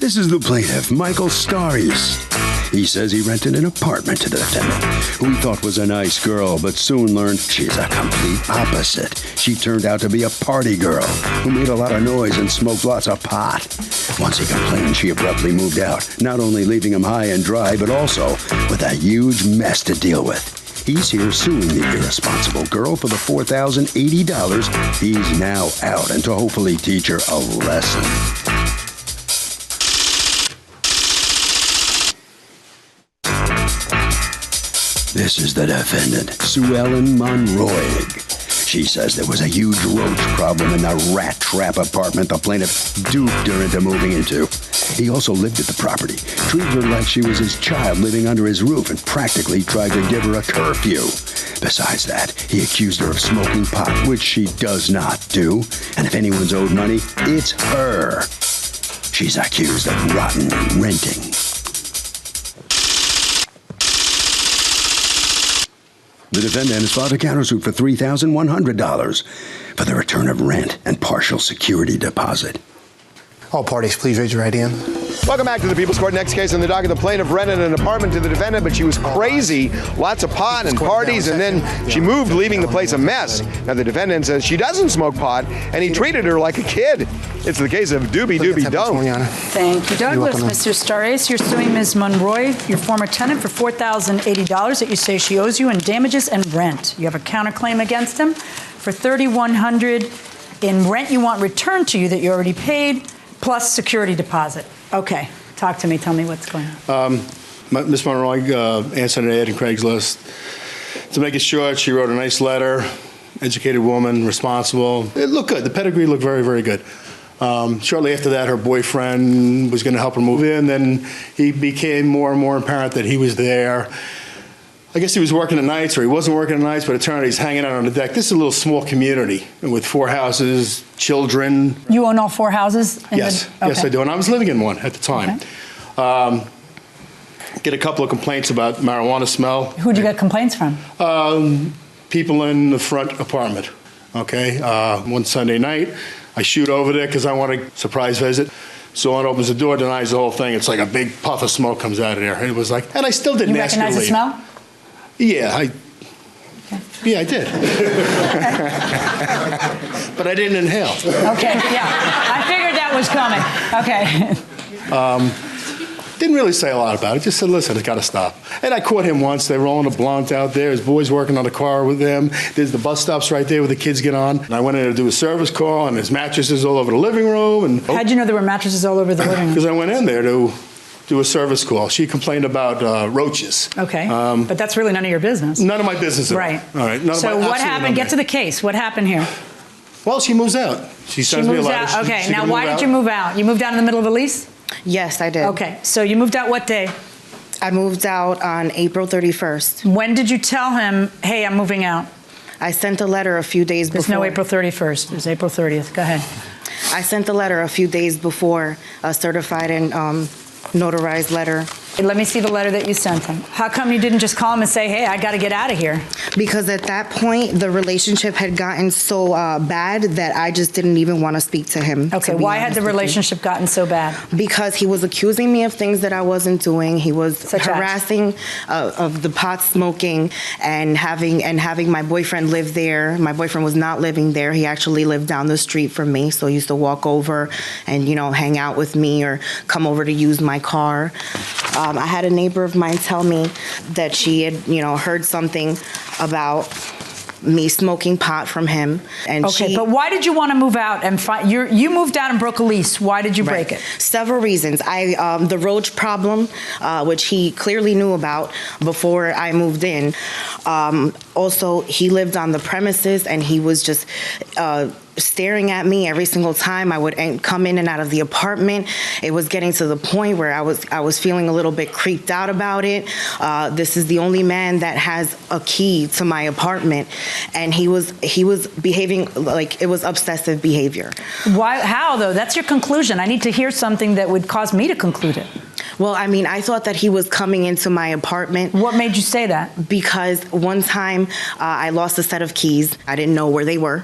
This is the plaintiff, Michael Starius. He says he rented an apartment to the defendant, who he thought was a nice girl, but soon learned she's a complete opposite. She turned out to be a party girl who made a lot of noise and smoked lots of pot. Once he complained, she abruptly moved out, not only leaving him high and dry, but also with a huge mess to deal with. He's here suing the irresponsible girl for the $4,080 he's now out, and to hopefully teach her a lesson. This is the defendant, Sue Ellen Monroy. She says there was a huge roach problem in the rat trap apartment the plaintiff duped her into moving into. He also lived at the property, treated her like she was his child living under his roof, and practically tried to give her a curfew. Besides that, he accused her of smoking pot, which she does not do. And if anyone's owed money, it's her. She's accused of rotten renting. The defendant has filed a countersuit for $3,100 for the return of rent and partial security deposit. All parties, please raise your right hand. Welcome back to the People's Court. Next case on the docket, the plaintiff rented an apartment to the defendant, but she was crazy. Lots of pot and parties, and then she moved, leaving the place a mess. Now, the defendant says she doesn't smoke pot, and he treated her like a kid. It's the case of Doobie don't. Thank you, Douglas. Mr. Starius, you're suing Ms. Monroy, your former tenant, for $4,080 that you say she owes you in damages and rent. You have a counterclaim against him for $3,100 in rent you want returned to you that you already paid, plus security deposit. Okay, talk to me. Tell me what's going on. Ms. Monroy answered an ad in Craigslist. To make it short, she wrote a nice letter, educated woman, responsible. It looked good. The pedigree looked very, very good. Shortly after that, her boyfriend was going to help her move in. Then he became more and more apparent that he was there. I guess he was working at nights, or he wasn't working at nights, but it turned out he's hanging out on the deck. This is a little small community with 4 houses, children. You own all 4 houses? Yes, yes, I do. And I was living in one at the time. Okay. Get a couple of complaints about marijuana smell. Who'd you get complaints from? People in the front apartment. Okay. One Sunday night, I shoot over there because I want a surprise visit. Someone opens the door, denies the whole thing. It's like a big puff of smoke comes out of there. It was like, and I still didn't ask her to leave. You recognize the smell? Yeah, I did. But I didn't inhale. Okay, yeah. I figured that was coming. Okay. Didn't really say a lot about it. Just said, listen, it's got to stop. And I caught him once. They were rolling a blunt out there. His boy's working on the car with them. There's the bus stops right there where the kids get on. And I went in to do a service call, and there's mattresses all over the living room. And how'd you know there were mattresses all over the living room? Because I went in there to do a service call. She complained about roaches. Okay, but that's really none of your business. None of my business at all. Right. All right. So what happened? Get to the case. What happened here? Well, she moves out. She sends me a letter. Okay, now why did you move out? You moved out in the middle of a lease? Yes, I did. Okay, so you moved out what day? I moved out on April 31st. When did you tell him, hey, I'm moving out? I sent a letter a few days before. There's no April 31st. There's April 30th. Go ahead. I sent a letter a few days before, a certified and notarized letter. Let me see the letter that you sent him. How come you didn't just call him and say, hey, I got to get out of here? Because at that point, the relationship had gotten so bad that I just didn't even want to speak to him. Okay, why had the relationship gotten so bad? Because he was accusing me of things that I wasn't doing. He was harassing of the pot smoking and having my boyfriend live there. My boyfriend was not living there. He actually lived down the street from me, so he used to walk over and, you know, hang out with me or come over to use my car. I had a neighbor of mine tell me that she had, you know, heard something about me smoking pot from him. And okay, but why did you want to move out and you moved out and broke a lease? Why did you break it? Several reasons. The roach problem, which he clearly knew about before I moved in. Also, he lived on the premises and he was just staring at me every single time I would come in and out of the apartment. It was getting to the point where I was feeling a little bit creeped out about it. This is the only man that has a key to my apartment, and he was behaving like it was obsessive behavior. Why? How though? That's your conclusion. I need to hear something that would cause me to conclude it. Well, I mean, I thought that he was coming into my apartment. What made you say that? Because one time I lost a set of keys. I didn't know where they were,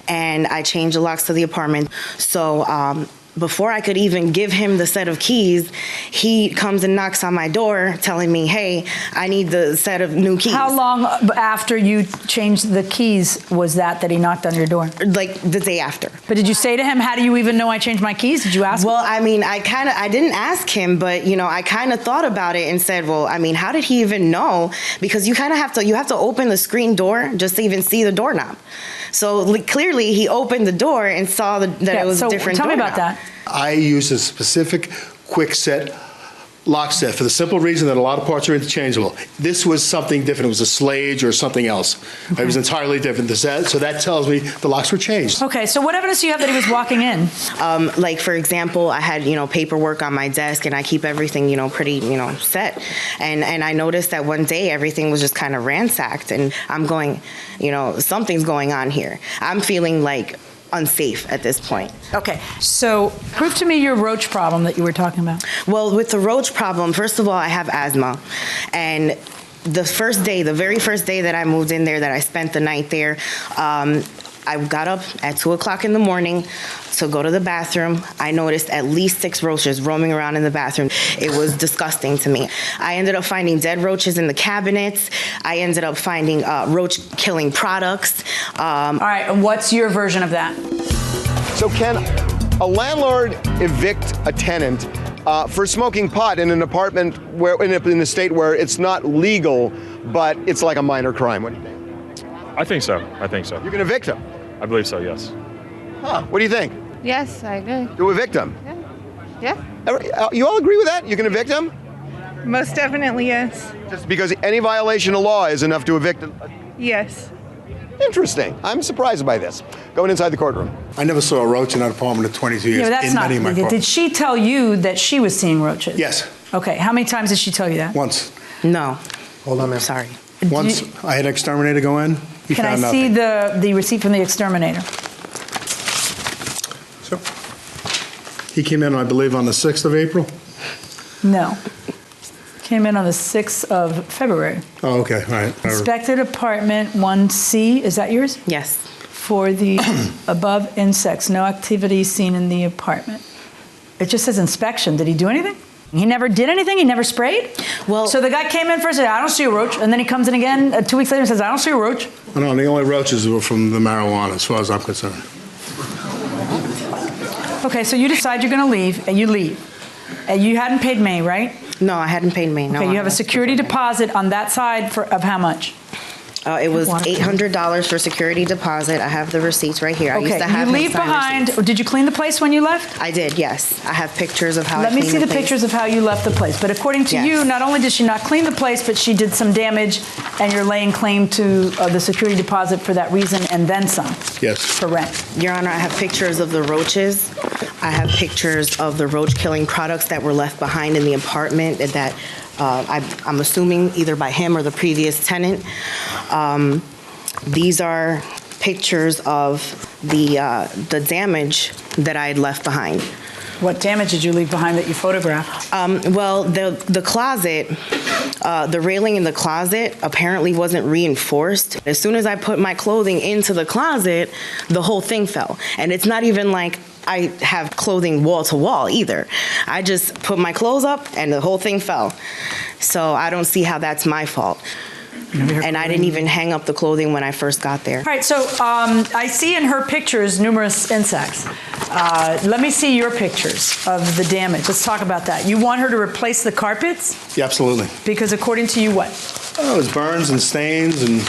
and I changed the locks to the apartment. So before I could even give him the set of keys, he comes and knocks on my door telling me, hey, I need the set of new keys. How long after you changed the keys was that he knocked on your door? Like the day after. But did you say to him, how do you even know I changed my keys? Did you ask him? Well, I mean, I didn't ask him, but, you know, I kind of thought about it and said, well, I mean, how did he even know? Because you kind of have to open the screen door just to even see the doorknob. So clearly he opened the door and saw that it was a different doorknob. Tell me about that. I use a specific quick set lock set for the simple reason that a lot of parts are interchangeable. This was something different. It was a Slage or something else. Okay. It was entirely different. So that tells me the locks were changed. Okay, so what evidence do you have that he was walking in? Like, for example, I had, paperwork on my desk, and I keep everything, pretty, set. And I noticed that one day everything was just kind of ransacked, and I'm going, something's going on here. I'm feeling like unsafe at this point. Okay, so prove to me your roach problem that you were talking about. Well, with the roach problem, first of all, I have asthma. And the very first day that I moved in there, that I spent the night there, I got up at 2 o'clock in the morning to go to the bathroom. I noticed at least 6 roaches roaming around in the bathroom. It was disgusting to me. I ended up finding dead roaches in the cabinets. I ended up finding roach-killing products. All right, and what's your version of that? So can a landlord evict a tenant for smoking pot in an apartment in a state where it's not legal, but it's like a minor crime? What do you think? I think so. You can evict him? I believe so, yes. Huh, what do you think? Yes, I agree. To evict him? Yeah. You all agree with that? You can evict him? Most definitely, yes. Just because any violation of law is enough to evict him? Yes. Interesting. I'm surprised by this. Going inside the courtroom. I never saw a roach in that apartment in 22 years. Yeah, that's not. Many of my apartments. Did she tell you that she was seeing roaches? Yes. Okay, how many times did she tell you that? Once. No. Hold on, ma'am. Sorry. Once I had an exterminator go in. Can I see the receipt from the exterminator? So, he came in, I believe, on the 6th of April? No. Came in on the 6th of February. Oh, okay, all right. Inspected apartment 1C, is that yours? Yes. For the above insects, no activity seen in the apartment. It just says inspection. Did he do anything? He never did anything? He never sprayed? Well, so the guy came in first and said, I don't see a roach. And then he comes in again 2 weeks later and says, I don't see a roach. No, the only roaches were from the marijuana, as far as I'm concerned. Okay, so you decide you're going to leave, and you leave. And you hadn't paid May, right? No, I hadn't paid May. No. Okay, you have a security deposit on that side of how much? It was $800 for security deposit. I have the receipts right here. I used to have you leave behind. receipts. Did you clean the place when you left? I did, yes. I have pictures of how I Let me cleaned see the place. pictures of how you left the place. But according to you, not only did she not clean the place, but she did some damage, and you're laying claim to the security deposit for that reason, and then some. Yes. For rent. Your Honor, I have pictures of the roaches. I have pictures of the roach-killing products that were left behind in the apartment that I'm assuming either by him or the previous tenant. These are pictures of the damage that I had left behind. What damage did you leave behind that you photographed? Well, the closet, the railing in the closet apparently wasn't reinforced. As soon as I put my clothing into the closet, the whole thing fell. And it's not even like I have clothing wall to wall either. I just put my clothes up and the whole thing fell. So I don't see how that's my fault. And I didn't even hang up the clothing when I first got there. All right, so I see in her pictures numerous insects. Let me see your pictures of the damage. Let's talk about that. You want her to replace the carpets? Yeah, absolutely. Because according to you, what? Oh, it was burns and stains and...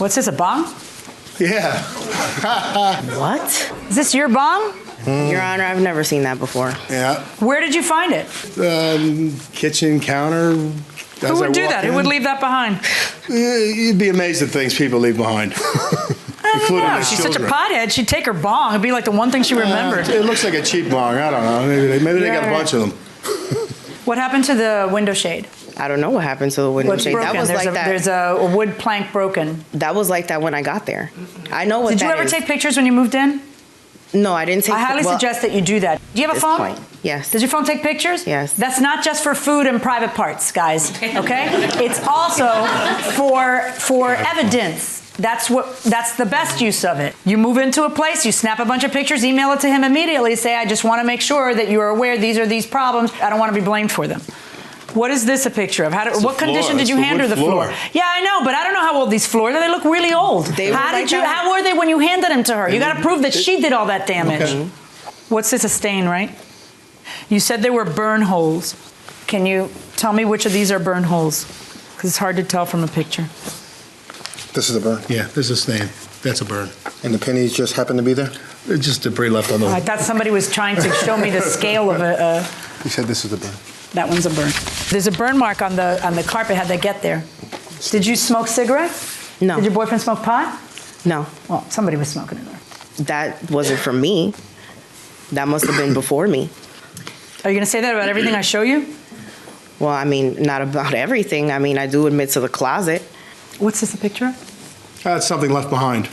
What's this, a bong? Yeah. What? Is this your bong? Your Honor, I've never seen that before. Yeah. Where did you find it? Kitchen counter. Who would do that? Who would leave that behind? You'd be amazed at things people leave behind. I don't know. She's such a pothead. She'd take her bong. It'd be like the one thing she remembered. It looks like a cheap bong. I don't know. Maybe they got a bunch of them. What happened to the window shade? I don't know what happened to the window shade. Broken. That was there's like that. There's a wood plank broken. That was like that when I got there. I know what that is. Did you ever take pictures when you moved in? No, I didn't take. I highly suggest that you do that. Do you have a phone? Point. Yes. Does your phone take pictures? Yes. That's not just for food and private parts, guys. Okay? It's also for evidence. That's the best use of it. You move into a place, you snap a bunch of pictures, email it to him immediately, say, I just want to make sure that you are aware these are these problems. I don't want to be blamed for them. What is this a picture of? What condition did you hand her the floor? Yeah, I know, but I don't know how old these floors are. They look really old. How were they when you handed them to her? You got to prove that she did all that damage. Okay. What's this, a stain, right? You said there were burn holes. Can you tell me which of these are burn holes? Because it's hard to tell from a picture. This is a burn? Yeah, this is a stain. That's a burn. And the pennies just happened to be there? It's just debris left on the... I thought somebody was trying to show me the scale of a... You said this is a burn. That one's a burn. There's a burn mark on the carpet. How'd they get there? Did you smoke cigarettes? No. Did your boyfriend smoke pot? No. Well, somebody was smoking in there. That wasn't from me. That must have been before me. Are you going to say that about everything I show you? Well, I mean, not about everything. I mean, I do admit to the closet. What's this a picture of? That's something left behind.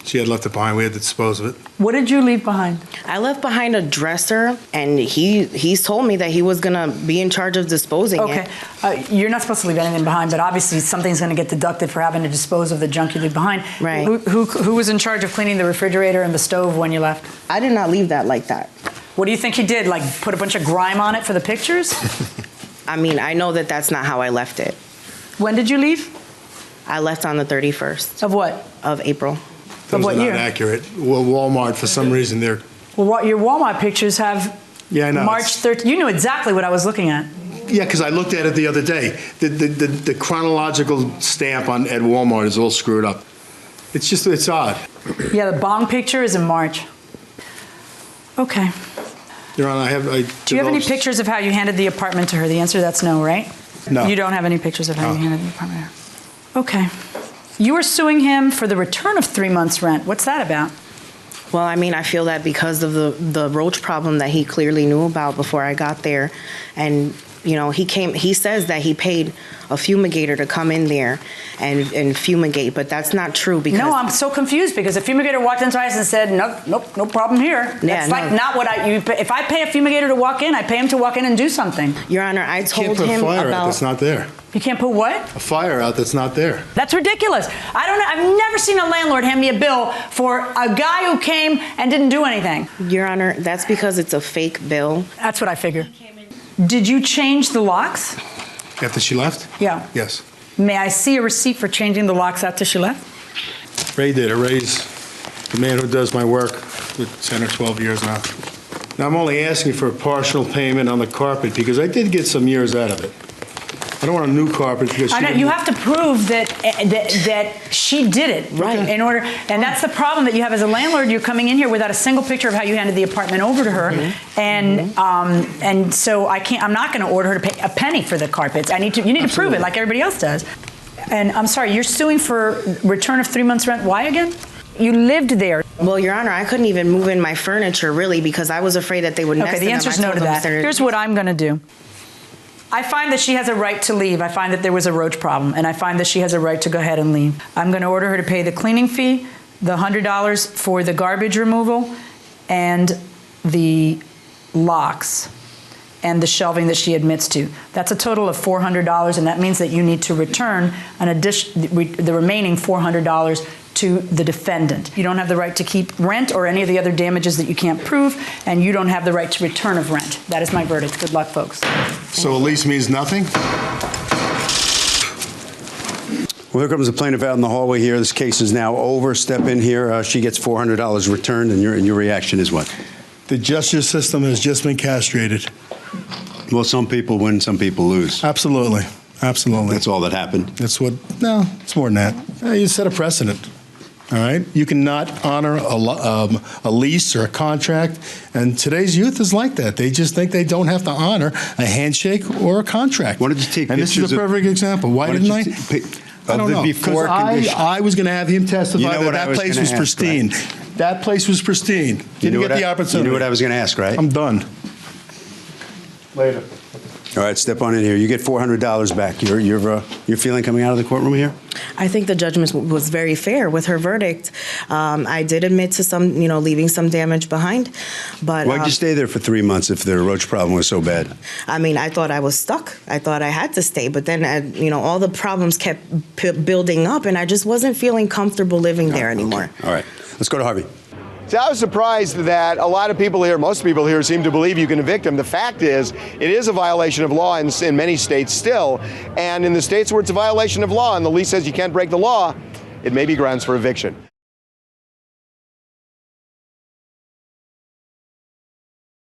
She had left it behind. We had to dispose of it. What did you leave behind? I left behind a dresser, and he's told me that he was going to be in charge of disposing it. Okay. You're not supposed to leave anything behind, but obviously something's going to get deducted for having to dispose of the junk you leave behind. Right. Who was in charge of cleaning the refrigerator and the stove when you left? I did not leave that like that. What do you think he did? Like put a bunch of grime on it for the pictures? I mean, I know that that's not how I left it. When did you leave? I left on the 31st. Of what? Of April. Of what year? Not accurate. Well, Walmart, for some reason, they're... Well, your Walmart pictures have I know. March 13th. You knew exactly what I was looking at. Yeah, because I looked at it the other day. The chronological stamp at Walmart is all screwed up. It's odd. Yeah, the bong picture is in March. Okay. Your Honor, Do you have any pictures of how you handed the apartment to her? The answer to that's no, right? No. You don't have any pictures of how you handed the apartment to her? Okay. You were suing him for the return of 3 months' rent. What's that about? Well, I mean, I feel that because of the roach problem that he clearly knew about before I got there, and you know, he says that he paid a fumigator to come in there and fumigate, but that's not true because... No, I'm so confused because a fumigator walked into us and said, nope, no problem here. That's like not what if I pay a fumigator to walk in, I pay him to walk in and do something. Your Honor, I told him about... You can't put a fire out that's not there. You can't put what? A fire out that's not there. That's ridiculous. I've never seen a landlord hand me a bill for a guy who came and didn't do anything. Your Honor, that's because it's a fake bill. That's what I figure. Did you change the locks? After she left? Yeah. Yes. May I see a receipt for changing the locks after she left? Ray did. Ray's the man who does my work with 10 or 12 years now. Now, I'm only asking for a partial payment on the carpet because I did get some years out of it. I don't want a new carpet because I know, you have to prove that she did it, right? In order, and that's the problem that you have as a landlord. You're coming in here without a single picture of how you handed the apartment over to her, and so I'm not going to order her to pay a penny for the carpets. You need to prove it like everybody else does. And I'm sorry, you're suing for return of 3 months' rent. Why again? You lived there. Well, Your Honor, I couldn't even move in my furniture really because I was afraid that they would nest in them. Okay, the answer's no to that. Here's what I'm going to do. I find that she has a right to leave. I find that there was a roach problem, and I find that she has a right to go ahead and leave. I'm going to order her to pay the cleaning fee, the $100 for the garbage removal, and the locks and the shelving that she admits to. That's a total of $400, and that means that you need to return the remaining $400 to the defendant. You don't have the right to keep rent or any of the other damages that you can't prove, and you don't have the right to return of rent. That is my verdict. Good luck, folks. So a lease means nothing? Well, here comes the plaintiff out in the hallway here. This case is now over. Step in here. She gets $400 returned, and your reaction is what? The justice system has just been castrated. Well, some people win, some people lose. Absolutely. Absolutely. That's all that happened. It's more than that. You set a precedent. All right? You cannot honor a lease or a contract, and today's youth is like that. They just think they don't have to honor a handshake or a contract. Why did you take and this is a perfect example. Why didn't I? I don't know. Because I was going to have him testify that place was pristine. That place was pristine. Didn't get the opportunity. You knew what I was going to ask, right? I'm done. Later. All right, step on in here. You get $400 back. Your feeling coming out of the courtroom here? I think the judgment was very fair with her verdict. I did admit to some, leaving some damage behind, but Why'd you stay there for 3 months if the roach problem was so bad? I mean, I thought I was stuck. I thought I had to stay, but then, all the problems kept building up, and I just wasn't feeling comfortable living there anymore. Okay. All right, let's go to Harvey. See, I was surprised that a lot of people here, most people here, seem to believe you can evict him. The fact is, it is a violation of law in many states still, and in the states where it's a violation of law and the lease says you can't break the law, it may be grounds for eviction.